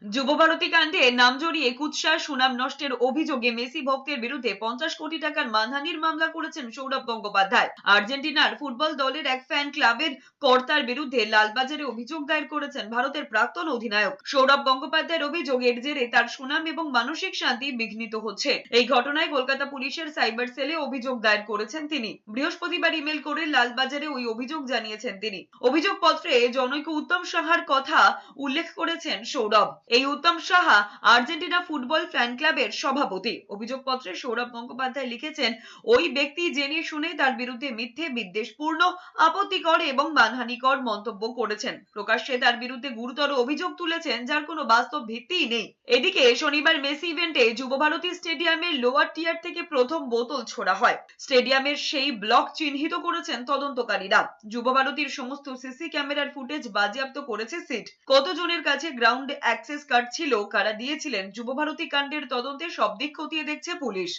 যুবভারতী কাণ্ডে নাম জড়িয়ে কুৎসা সুনাম নষ্টের অভিযোগে মেসি ভক্তের বিরুদ্ধে 50 কোটি টাকার মানহানির মামলা করেছেন সৌরভ গঙ্গোপাধ্যায়। আর্জেন্টিনার ফুটবল দলের এক ফ্যান ক্লাবের কর্তার বিরুদ্ধে লালবাজারে অভিযোগ দায়ের করেছেন ভারতের প্রাক্তন অধিনায়ক। সৌরভ গঙ্গোপাধ্যায়ের অভিযোগ, এর জেরে তার সুনাম এবং মানসিক শান্তি বিঘ্নিত হচ্ছে। এই ঘটনায় কলকাতা পুলিশের সাইবার সেলে অভিযোগ দায়ের করেছেন তিনি। বৃহস্পতিবার ইমেল করে লালবাজারে ওই অভিযোগ জানিয়েছেন তিনি। অভিযোগপত্রে জনৈক উত্তম সাহার কথা উল্লেখ করেছেন সৌরভ। এই উত্তম সাহা আর্জেন্টিনা ফুটবল ফ্যান ক্লাবের সভাপতি। অভিযোগপত্রে সৌরভ গঙ্গোপাধ্যায় লিখেছেন, ওই ব্যক্তি জেনে শুনে তার বিরুদ্ধে মিথ্যে, বিদ্বেষপূর্ণ, আপত্তিকর এবং মানহানিকর মন্তব্য করেছেন। প্রকাশ্যে তার বিরুদ্ধে গুরুতর অভিযোগ তুলেছেন, যার কোনো বাস্তব ভিত্তিই নেই। এদিকে শনিবার মেসি ইভেন্টে যুবভারতী স্টেডিয়ামের লোয়ার টিয়ার থেকে প্রথম বোতল ছোড়া হয়। স্টেডিয়ামের সেই ব্লক চিহ্নিত করেছেন তদন্তকারীরা। যুবভারতীর সমস্ত সিসি ক্যামেরার ফুটেজ বাজেয়াপ্ত করেছে সিট। কতজনের কাছে গ্রাউন্ড অ্যাক্সেস কার্ড ছিল, কারা দিয়েছিলেন, যুবভারতী কাণ্ডের তদন্তে সব দিক খতিয়ে দেখছে পুলিশ।